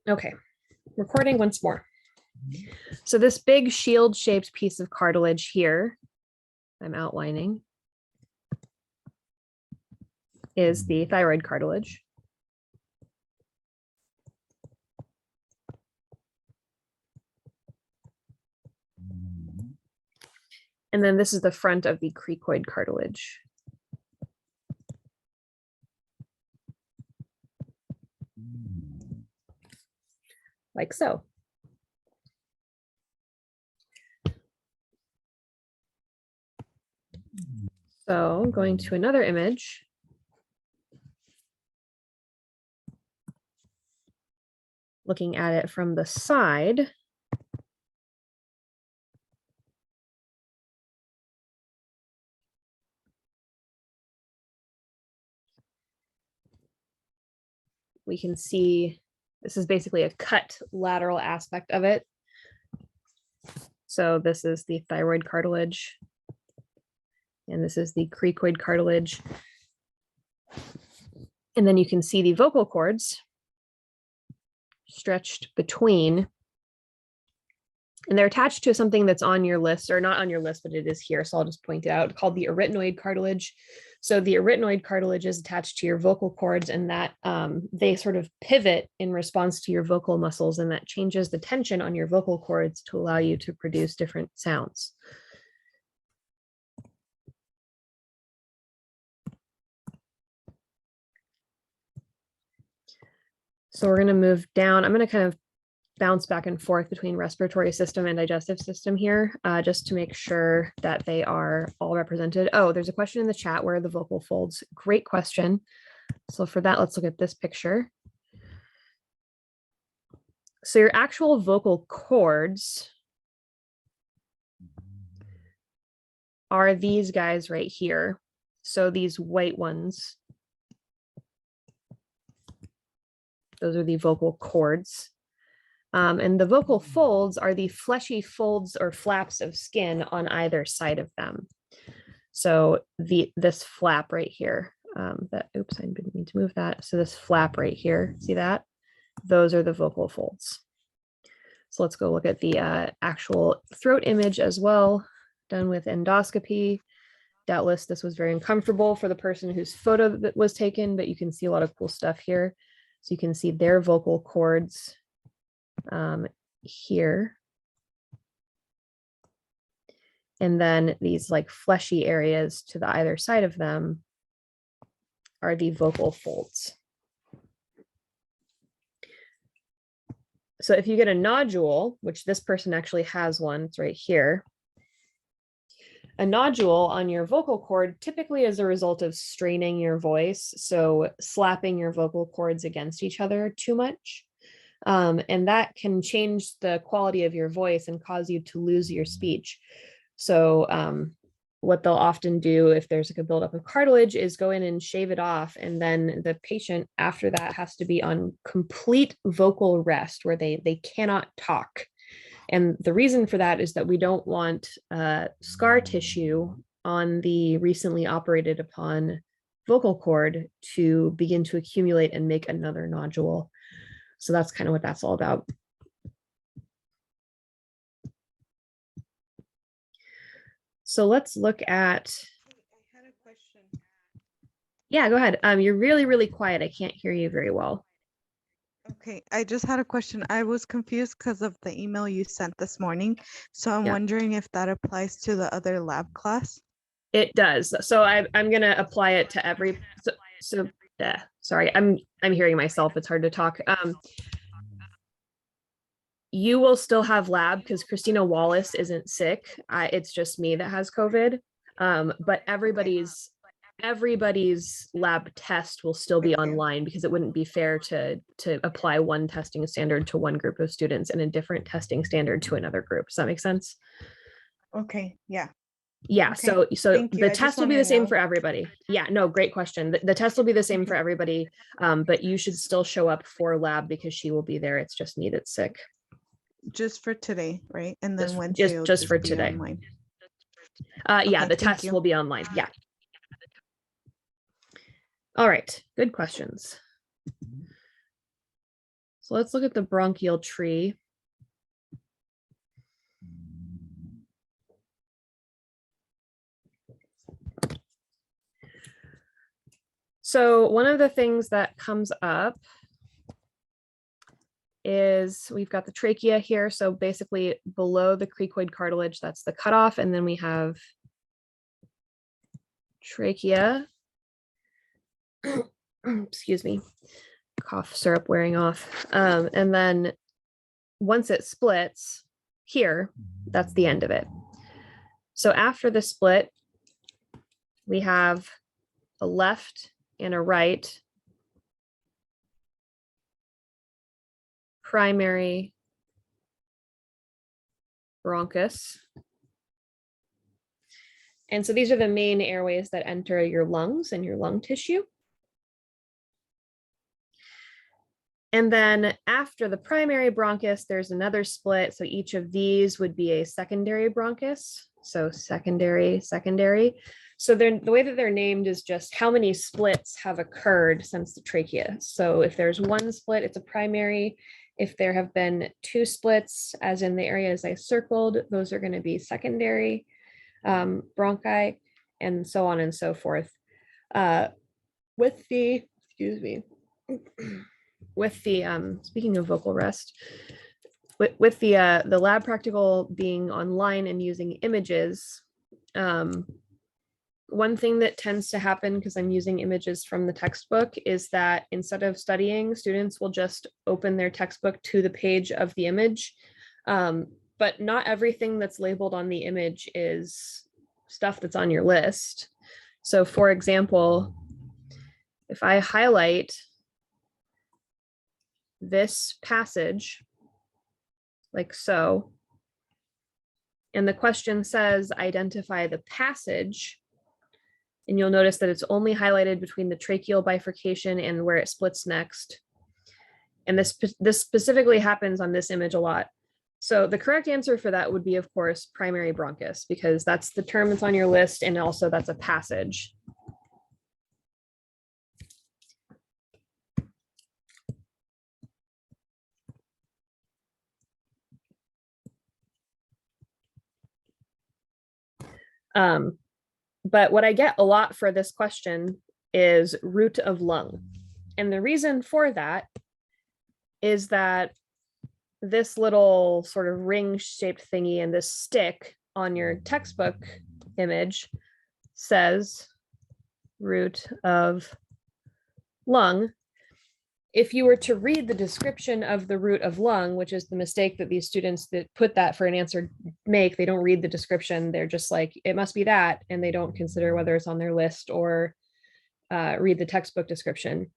Okay, recording once more. So this big shield-shaped piece of cartilage here, I'm outlining, is the thyroid cartilage. And then this is the front of the cricoid cartilage. Like so. So going to another image. Looking at it from the side. We can see this is basically a cut lateral aspect of it. So this is the thyroid cartilage. And this is the cricoid cartilage. And then you can see the vocal cords stretched between. And they're attached to something that's on your list, or not on your list, but it is here. So I'll just point it out, called the arytenoid cartilage. So the arytenoid cartilage is attached to your vocal cords, and that they sort of pivot in response to your vocal muscles, and that changes the tension on your vocal cords to allow you to produce different sounds. So we're going to move down. I'm going to kind of bounce back and forth between respiratory system and digestive system here, just to make sure that they are all represented. Oh, there's a question in the chat, where are the vocal folds? Great question. So for that, let's look at this picture. So your actual vocal cords are these guys right here. So these white ones, those are the vocal cords. And the vocal folds are the fleshy folds or flaps of skin on either side of them. So this flap right here, oops, I didn't mean to move that. So this flap right here, see that? Those are the vocal folds. So let's go look at the actual throat image as well, done with endoscopy. Doubtless this was very uncomfortable for the person whose photo that was taken, but you can see a lot of cool stuff here. So you can see their vocal cords here. And then these like fleshy areas to the either side of them are the vocal folds. So if you get a nodule, which this person actually has one, it's right here. A nodule on your vocal cord typically is a result of straining your voice, so slapping your vocal cords against each other too much. And that can change the quality of your voice and cause you to lose your speech. So what they'll often do if there's like a buildup of cartilage is go in and shave it off. And then the patient after that has to be on complete vocal rest where they cannot talk. And the reason for that is that we don't want scar tissue on the recently operated upon vocal cord to begin to accumulate and make another nodule. So that's kind of what that's all about. So let's look at. I had a question. Yeah, go ahead. You're really, really quiet. I can't hear you very well. Okay, I just had a question. I was confused because of the email you sent this morning. So I'm wondering if that applies to the other lab class. It does. So I'm going to apply it to every. Sorry, I'm hearing myself. It's hard to talk. You will still have lab because Christina Wallace isn't sick. It's just me that has COVID. But everybody's lab test will still be online because it wouldn't be fair to apply one testing standard to one group of students and a different testing standard to another group. Does that make sense? Okay, yeah. Yeah, okay. so the test will be the same for everybody. Yeah, no, great question. The test will be the same for everybody, but you should still show up for lab because she will be there. It's just me that's sick. Just for today, right? And then Wednesday just for today. Online. Yeah, the test will be online. Yeah. All right, good questions. So let's look at the bronchial tree. So one of the things that comes up is we've got the trachea here. So basically below the cricoid cartilage, that's the cutoff. And then we have trachea. Excuse me, cough syrup wearing off. And then once it splits here, that's the end of it. So after the split, we have a left and a right primary bronchus. And so these are the main airways that enter your lungs and your lung tissue. And then after the primary bronchus, there's another split. So each of these would be a secondary bronchus. So secondary, secondary. So the way that they're named is just how many splits have occurred since the trachea. So if there's one split, it's a primary. If there have been two splits, as in the areas I circled, those are going to be secondary bronchi, and so on and so forth. With the, excuse me, with the, speaking of vocal rest, with the lab practical being online and using images, one thing that tends to happen, because I'm using images from the textbook, is that instead of studying, students will just open their textbook to the page of the image. But not everything that's labeled on the image is stuff that's on your list. So for example, if I highlight this passage like so, and the question says identify the passage, and you'll notice that it's only highlighted between the tracheal bifurcation and where it splits next. And this specifically happens on this image a lot. So the correct answer for that would be, of course, primary bronchus, because that's the term that's on your list, and also that's a passage. But what I get a lot for this question is root of lung. And the reason for that is that this little sort of ring-shaped thingy and this stick on your textbook image says root of lung. If you were to read the description of the root of lung, which is the mistake that these students that put that for an answer make, they don't read the description. They're just like, it must be that, and they don't consider whether it's on their list or read the textbook description.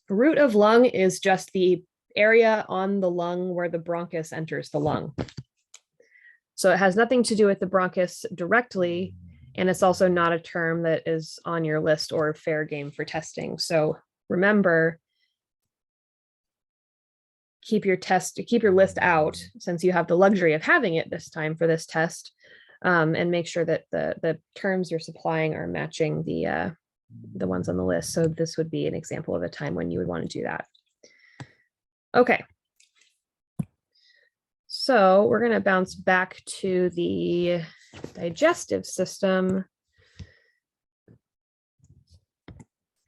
Root of lung is just the area on the lung where the bronchus enters the lung. So it has nothing to do with the bronchus directly, and it's also not a term that is on your list or fair game for testing. So remember, keep your list out, since you have the luxury of having it this time for this test, and make sure that the terms you're supplying are matching the ones on the list. So this would be an example of a time when you would want to do that. Okay. So we're going to bounce back to the digestive system.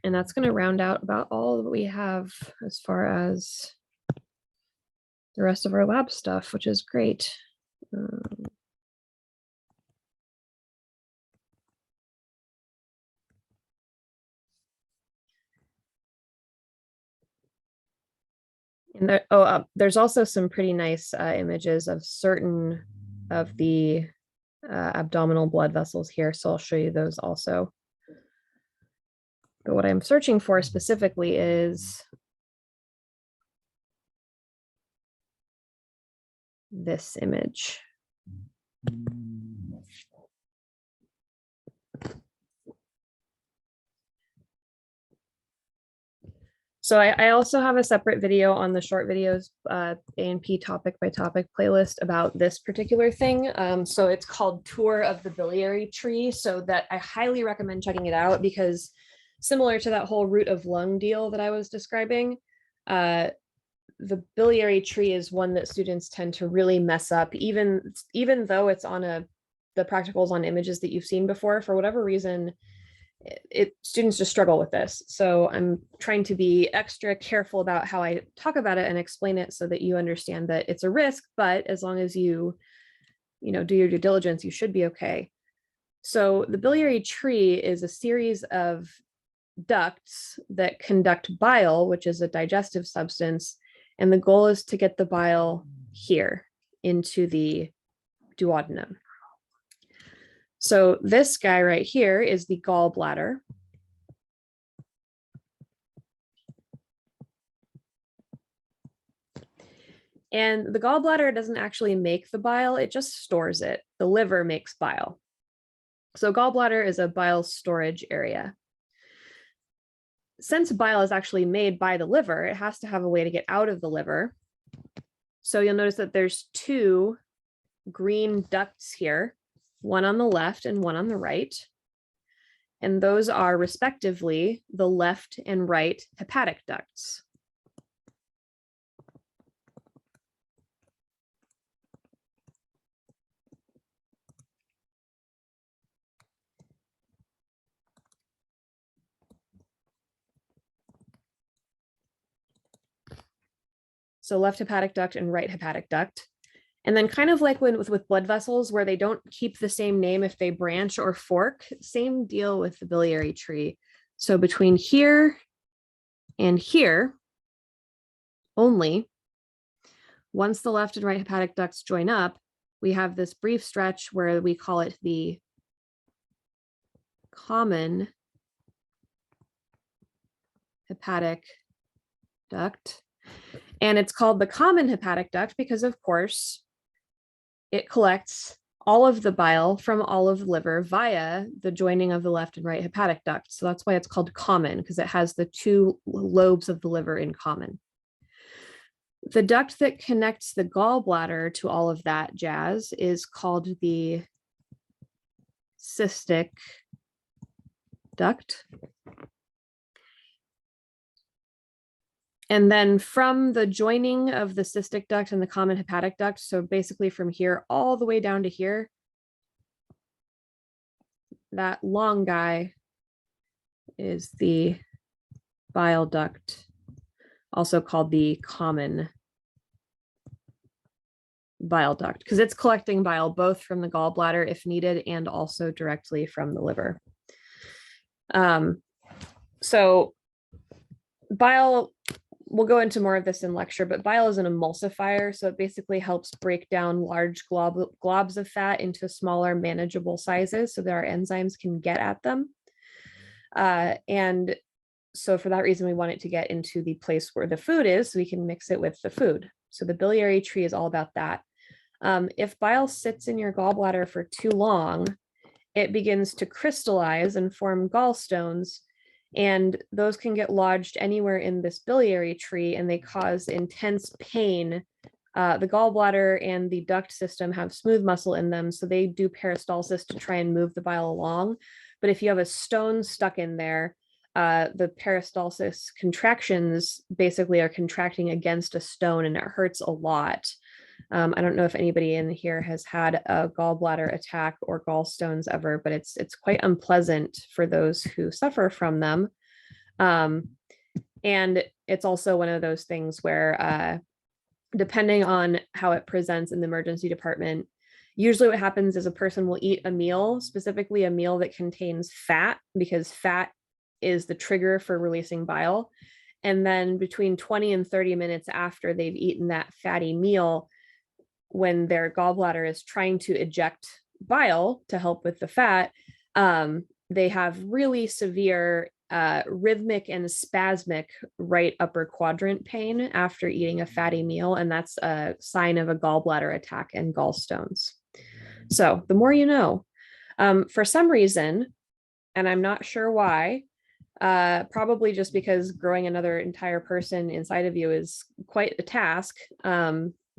And that's going to round out about all that we have as far as the rest of our lab stuff, which is great. And there's also some pretty nice images of certain of the abdominal blood vessels here, so I'll show you those also. But what I'm searching for specifically is this image. So I also have a separate video on the short videos A&P topic by topic playlist about this particular thing. So it's called Tour of the Biliary Tree. So that I highly recommend checking it out, because similar to that whole root of lung deal that I was describing, the biliary tree is one that students tend to really mess up, even though it's on the practicals on images that you've seen before. For whatever reason, students just struggle with this. So I'm trying to be extra careful about how I talk about it and explain it so that you understand that it's a risk, but as long as you do your due diligence, you should be okay. So the biliary tree is a series of ducts that conduct bile, which is a digestive substance, and the goal is to get the bile here into the duodenum. So this guy right here is the gallbladder. And the gallbladder doesn't actually make the bile, it just stores it. The liver makes bile. So gallbladder is a bile storage area. Since bile is actually made by the liver, it has to have a way to get out of the liver. So you'll notice that there's two green ducts here, one on the left and one on the right. And those are respectively the left and right hepatic ducts. So left hepatic duct and right hepatic duct. And then kind of like with blood vessels where they don't keep the same name if they branch or fork, same deal with the biliary tree. So between here and here only, once the left and right hepatic ducts join up, we have this brief stretch where we call it the common hepatic duct. And it's called the common hepatic duct because, of course, it collects all of the bile from all of the liver via the joining of the left and right hepatic duct. So that's why it's called common, because it has the two lobes of the liver in common. The duct that connects the gallbladder to all of that jazz is called the cystic duct. And then from the joining of the cystic duct and the common hepatic duct, so basically from here all the way down to here, that long guy is the bile duct, also called the common bile duct, because it's collecting bile both from the gallbladder if needed and also directly from the liver. So bile, we'll go into more of this in lecture, but bile is an emulsifier. So it basically helps break down large globs of fat into smaller manageable sizes so that our enzymes can get at them. And so for that reason, we want it to get into the place where the food is so we can mix it with the food. So the biliary tree is all about that. If bile sits in your gallbladder for too long, it begins to crystallize and form gallstones. And those can get lodged anywhere in this biliary tree and they cause intense pain. The gallbladder and the duct system have smooth muscle in them, so they do peristalsis to try and move the bile along. But if you have a stone stuck in there, the peristalsis contractions basically are contracting against a stone and it hurts a lot. I don't know if anybody in here has had a gallbladder attack or gallstones ever, but it's quite unpleasant for those who suffer from them. And it's also one of those things where depending on how it presents in the emergency department, usually what happens is a person will eat a meal, specifically a meal that contains fat, because fat is the trigger for releasing bile. And then between 20 and 30 minutes after they've eaten that fatty meal, when their gallbladder is trying to eject bile to help with the fat, they have really severe rhythmic and spasmic right upper quadrant pain after eating a fatty meal. And that's a sign of a gallbladder attack and gallstones. So the more you know. For some reason, and I'm not sure why, probably just because growing another entire person inside of you is quite a task.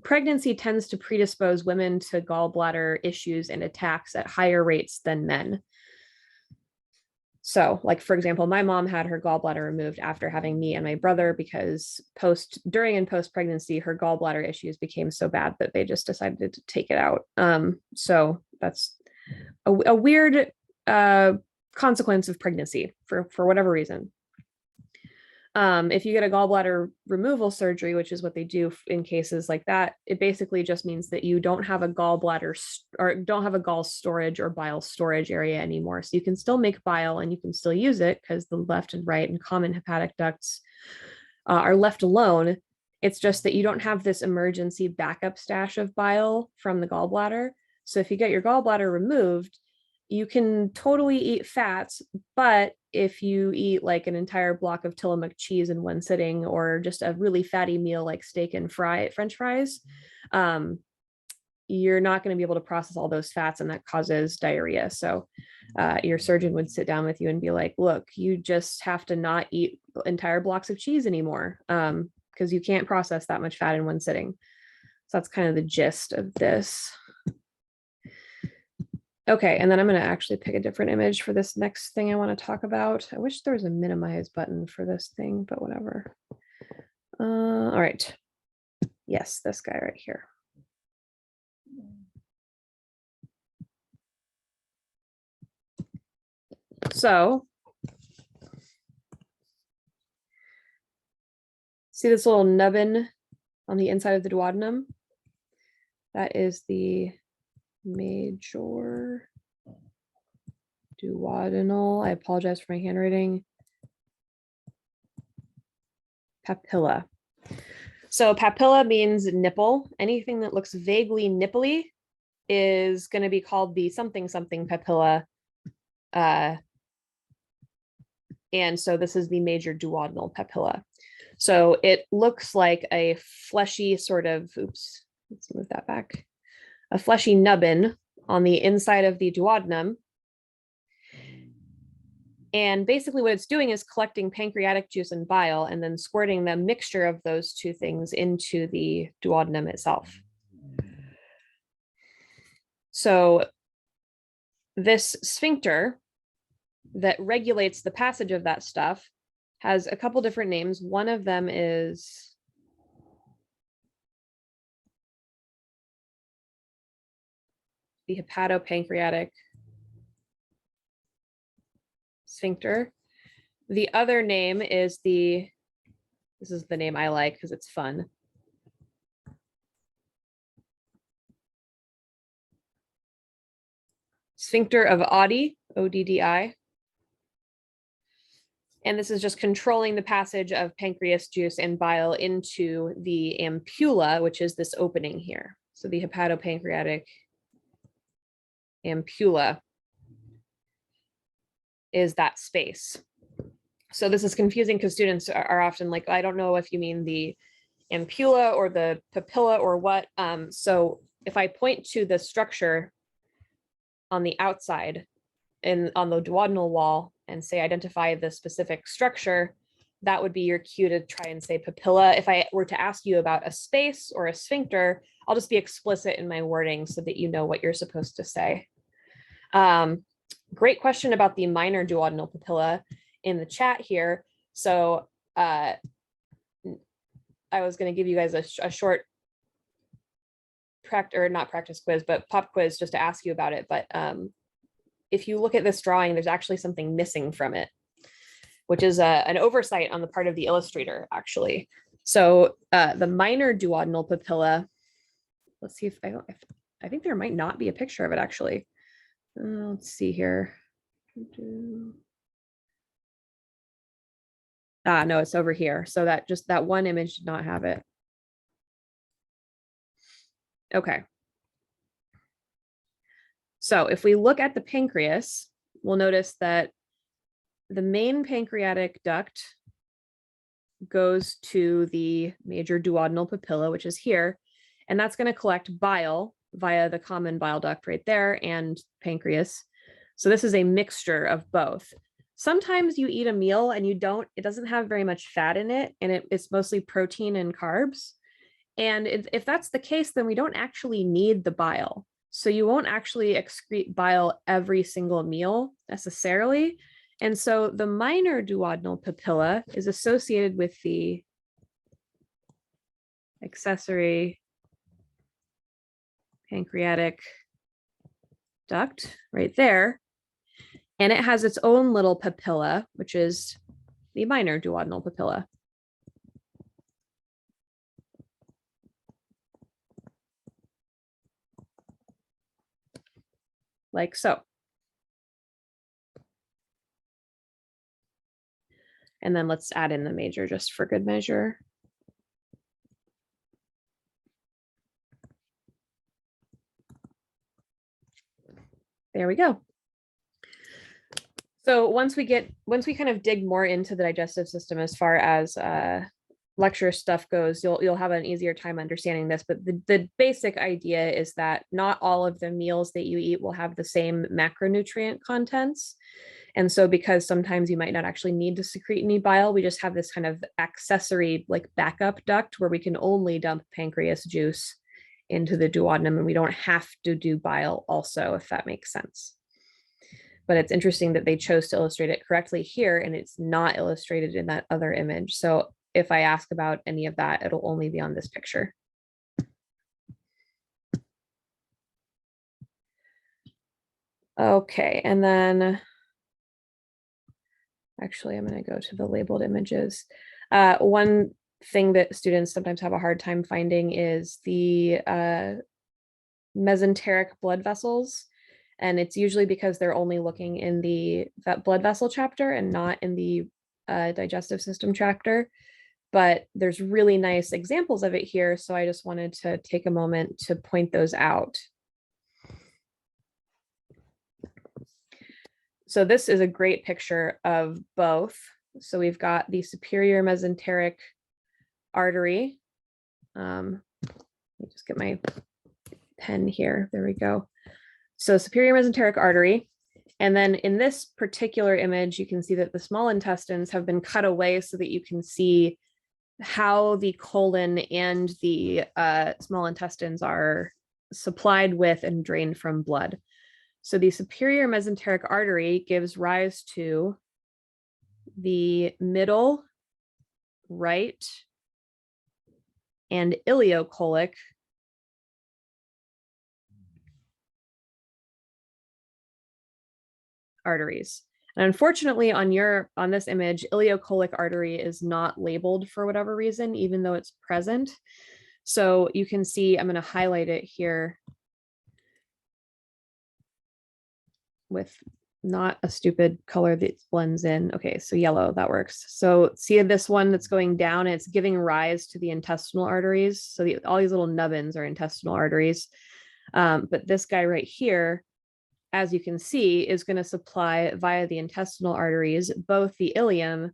Pregnancy tends to predispose women to gallbladder issues and attacks at higher rates than men. So, like, for example, my mom had her gallbladder removed after having me and my brother because during and post pregnancy, her gallbladder issues became so bad that they just decided to take it out. So that's a weird consequence of pregnancy for whatever reason. If you get a gallbladder removal surgery, which is what they do in cases like that, it basically just means that you don't have a gallbladder or don't have a gall storage or bile storage area anymore. So you can still make bile and you can still use it because the left and right and common hepatic ducts are left alone. It's just that you don't have this emergency backup stash of bile from the gallbladder. So if you get your gallbladder removed, you can totally eat fats, but if you eat like an entire block of Tillamook cheese in one sitting, or just a really fatty meal like steak and French fries, you're not going to be able to process all those fats, and that causes diarrhea. So your surgeon would sit down with you and be like, look, you just have to not eat entire blocks of cheese anymore because you can't process that much fat in one sitting. So that's kind of the gist of this. Okay, and then I'm going to actually pick a different image for this next thing I want to talk about. I wish there was a minimize button for this thing, but whatever. All right. Yes, this guy right here. So, see this little nubbin on the inside of the duodenum? That is the major duodenal, I apologize for my handwriting, papilla. So papilla means nipple. Anything that looks vaguely nipply is going to be called the something something papilla. And so this is the major duodenal papilla. So it looks like a fleshy sort of, oops, let's move that back. A fleshy nubbin on the inside of the duodenum. And basically what it's doing is collecting pancreatic juice and bile and then squirting the mixture of those two things into the duodenum itself. So this sphincter that regulates the passage of that stuff has a couple different names. One of them is the hepatopancreatic sphincter. The other name is this is the name I like because it's fun. Sphincter of Oddi, O-D-D-I. And this is just controlling the passage of pancreas juice and bile into the ampulla, which is this opening here. So the hepatopancreatic ampulla is that space. So this is confusing because students are often like, I don't know if you mean the ampulla or the papilla or what. So if I point to the structure on the outside and on the duodenal wall and say identify the specific structure, that would be your cue to try and say papilla. If I were to ask you about a space or a sphincter, I'll just be explicit in my wording so that you know what you're supposed to say. Great question about the minor duodenal papilla in the chat here. So I was going to give you guys a short not practice quiz, but pop quiz just to ask you about it. But if you look at this drawing, there's actually something missing from it, which is an oversight on the part of the illustrator, actually. So the minor duodenal papilla, let's see if I think there might not be a picture of it, actually. Let's see here. No, it's over here. So that one image did not have it. Okay. So if we look at the pancreas, we'll notice that the main pancreatic duct goes to the major duodenal papilla, which is here, and that's going to collect bile via the common bile duct right there and pancreas. So this is a mixture of both. Sometimes you eat a meal and it doesn't have very much fat in it, and it's mostly protein and carbs. And if that's the case, then we don't actually need the bile. So you won't actually excrete bile every single meal necessarily. And so the minor duodenal papilla is associated with the accessory pancreatic duct right there. And it has its own little papilla, which is the minor duodenal papilla. Like so. And then let's add in the major just for good measure. There we go. So once we kind of dig more into the digestive system as far as lecture stuff goes, you'll have an easier time understanding this. But the basic idea is that not all of the meals that you eat will have the same macronutrient contents. And so because sometimes you might not actually need to secrete any bile, we just have this kind of accessory like backup duct where we can only dump pancreas juice into the duodenum, and we don't have to do bile also, if that makes sense. But it's interesting that they chose to illustrate it correctly here and it's not illustrated in that other image. So if I ask about any of that, it'll only be on this picture. Okay, and then actually I'm going to go to the labeled images. One thing that students sometimes have a hard time finding is the mesenteric blood vessels. And it's usually because they're only looking in the blood vessel chapter and not in the digestive system chapter. But there's really nice examples of it here. So I just wanted to take a moment to point those out. So this is a great picture of both. So we've got the superior mesenteric artery. Let me just get my pen here. There we go. So superior mesenteric artery. And then in this particular image, you can see that the small intestines have been cut away so that you can see how the colon and the small intestines are supplied with and drained from blood. So the superior mesenteric artery gives rise to the middle, right, and ileocolic arteries. And unfortunately on this image, ileocolic artery is not labeled for whatever reason, even though it's present. So you can see, I'm going to highlight it here with not a stupid color that blends in. Okay, so yellow, that works. So see this one that's going down, it's giving rise to the intestinal arteries. So all these little nubbins are intestinal arteries. But this guy right here, as you can see, is going to supply via the intestinal arteries, both the ileum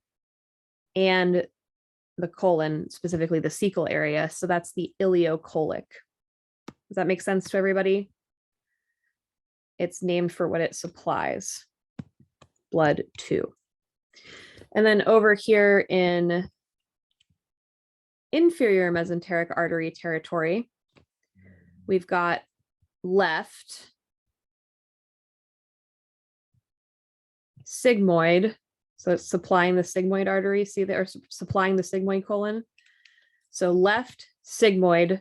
and the colon, specifically the cecal area. So that's the ileocolic. Does that make sense to everybody? It's named for what it supplies blood to. And then over here in inferior mesenteric artery territory, we've got left sigmoid. So it's supplying the sigmoid artery. See, they're supplying the sigmoid colon. So left sigmoid.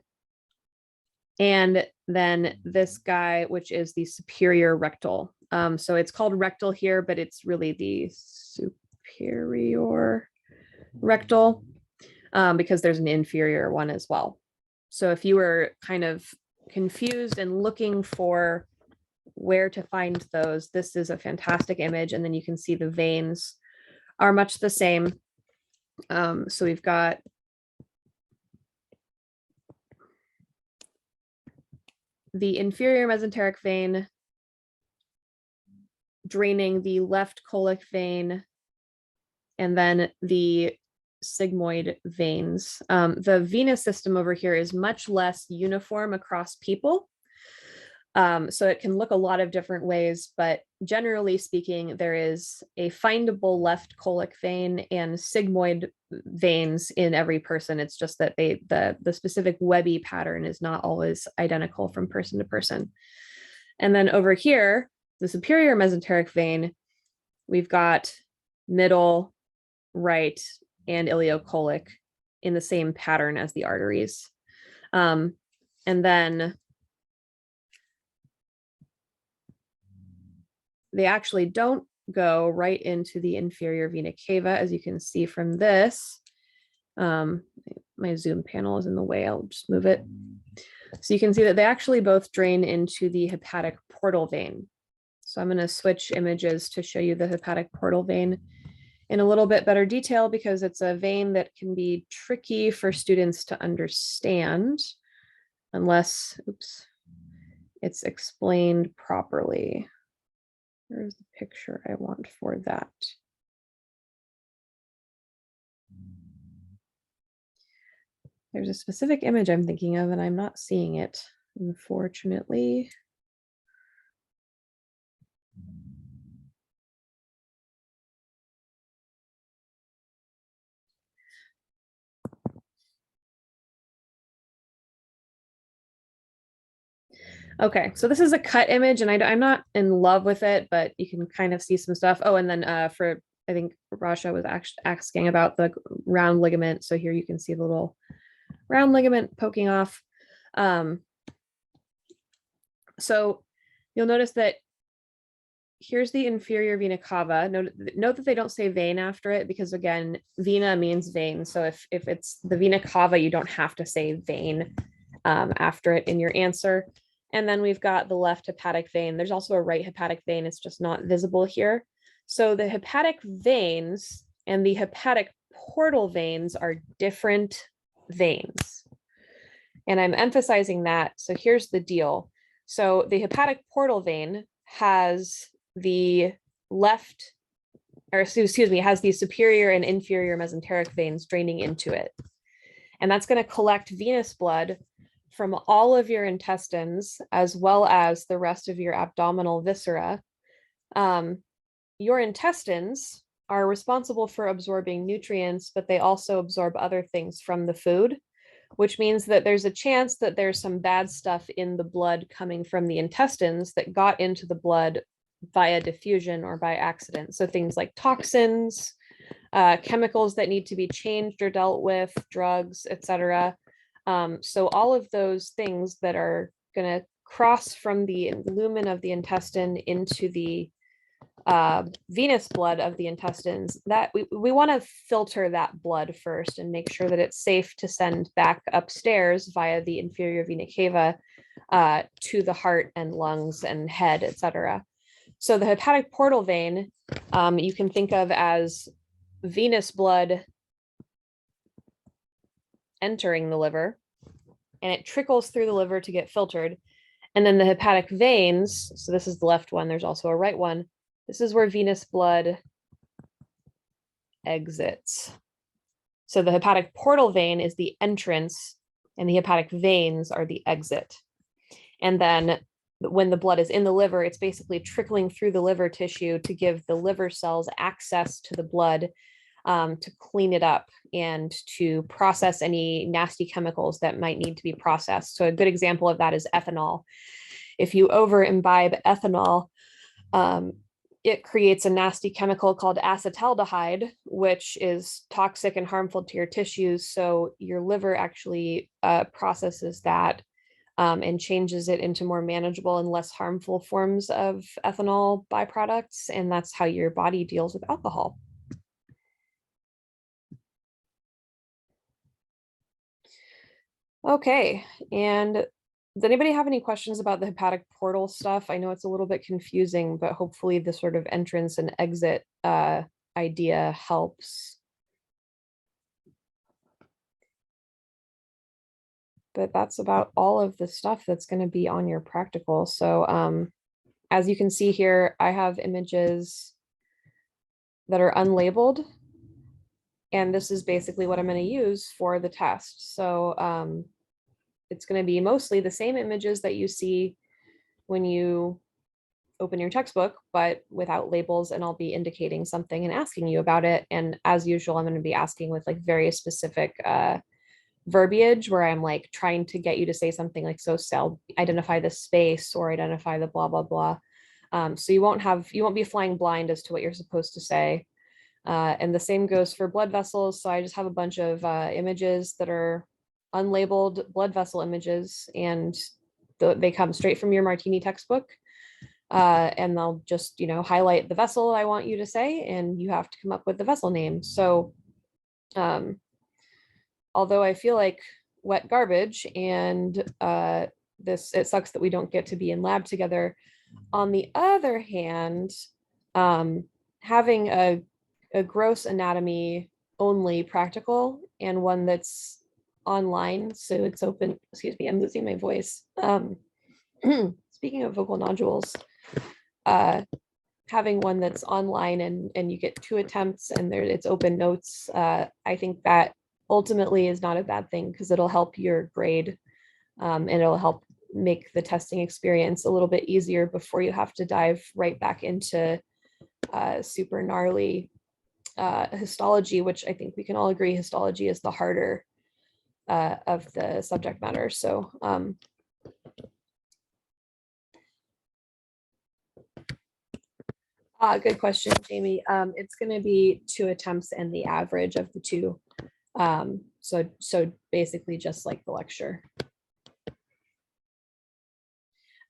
And then this guy, which is the superior rectal. So it's called rectal here, but it's really the superior rectal because there's an inferior one as well. So if you were kind of confused and looking for where to find those, this is a fantastic image. And then you can see the veins are much the same. So we've got the inferior mesenteric vein draining the left colic vein, and then the sigmoid veins. The venous system over here is much less uniform across people. So it can look a lot of different ways, but generally speaking, there is a findable left colic vein and sigmoid veins in every person. It's just that the specific webby pattern is not always identical from person to person. And then over here, the superior mesenteric vein we've got middle, right, and ileocholic in the same pattern as the arteries. And then they actually don't go right into the inferior vena cava, as you can see from this. My Zoom panel is in the way, I'll just move it. So you can see that they actually both drain into the hepatic portal vein. So I'm going to switch images to show you the hepatic portal vein in a little bit better detail, because it's a vein that can be tricky for students to understand unless, oops, it's explained properly. Where's the picture I want for that? There's a specific image I'm thinking of and I'm not seeing it, unfortunately. Okay, so this is a cut image and I'm not in love with it, but you can kind of see some stuff. Oh, and then I think Rasha was actually asking about the round ligament. So here you can see the little round ligament poking off. So you'll notice that here's the inferior vena cava. Note that they don't say vein after it, because again, vena means vein. So if it's the vena cava, you don't have to say vein after it in your answer. And then we've got the left hepatic vein. There's also a right hepatic vein. It's just not visible here. So the hepatic veins and the hepatic portal veins are different veins. And I'm emphasizing that. So here's the deal. So the hepatic portal vein has the left, or excuse me, has the superior and inferior mesenteric veins draining into it. And that's going to collect venous blood from all of your intestines, as well as the rest of your abdominal viscera. Your intestines are responsible for absorbing nutrients, but they also absorb other things from the food, which means that there's a chance that there's some bad stuff in the blood coming from the intestines that got into the blood via diffusion or by accident. So things like toxins, chemicals that need to be changed or dealt with, drugs, etc. So all of those things that are going to cross from the lumen of the intestine into the venous blood of the intestines, that we want to filter that blood first and make sure that it's safe to send back upstairs via the inferior vena cava to the heart and lungs and head, etc. So the hepatic portal vein, you can think of as venous blood entering the liver, and it trickles through the liver to get filtered. And then the hepatic veins, so this is the left one, there's also a right one. This is where venous blood exits. So the hepatic portal vein is the entrance and the hepatic veins are the exit. And then when the blood is in the liver, it's basically trickling through the liver tissue to give the liver cells access to the blood, to clean it up and to process any nasty chemicals that might need to be processed. So a good example of that is ethanol. If you over imbibe ethanol, it creates a nasty chemical called acetaldehyde, which is toxic and harmful to your tissues. So your liver actually processes that and changes it into more manageable and less harmful forms of ethanol byproducts. And that's how your body deals with alcohol. Okay, and does anybody have any questions about the hepatic portal stuff? I know it's a little bit confusing, but hopefully the sort of entrance and exit idea helps. But that's about all of the stuff that's going to be on your practical. So as you can see here, I have images that are unlabeled. And this is basically what I'm going to use for the test. So it's going to be mostly the same images that you see when you open your textbook, but without labels, and I'll be indicating something and asking you about it. And as usual, I'm going to be asking with like very specific verbiage where I'm like trying to get you to say something like, so cell, identify the space or identify the blah, blah, blah. So you won't be flying blind as to what you're supposed to say. And the same goes for blood vessels. So I just have a bunch of images that are unlabeled blood vessel images, and they come straight from your Martini textbook. And they'll just, highlight the vessel I want you to say, and you have to come up with the vessel name. So although I feel like wet garbage, and it sucks that we don't get to be in lab together. On the other hand, having a gross anatomy only practical and one that's online, so it's open, excuse me, I'm losing my voice. Speaking of vocal nodules, having one that's online and you get 2 attempts and it's open notes, I think that ultimately is not a bad thing, because it'll help your grade, and it'll help make the testing experience a little bit easier before you have to dive right back into super gnarly histology, which I think we can all agree histology is the harder of the subject matter. So good question, Jamie. It's going to be 2 attempts and the average of the 2. So basically just like the lecture.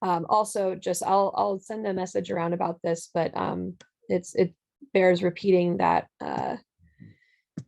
Also, just I'll send a message around about this, but it bears repeating that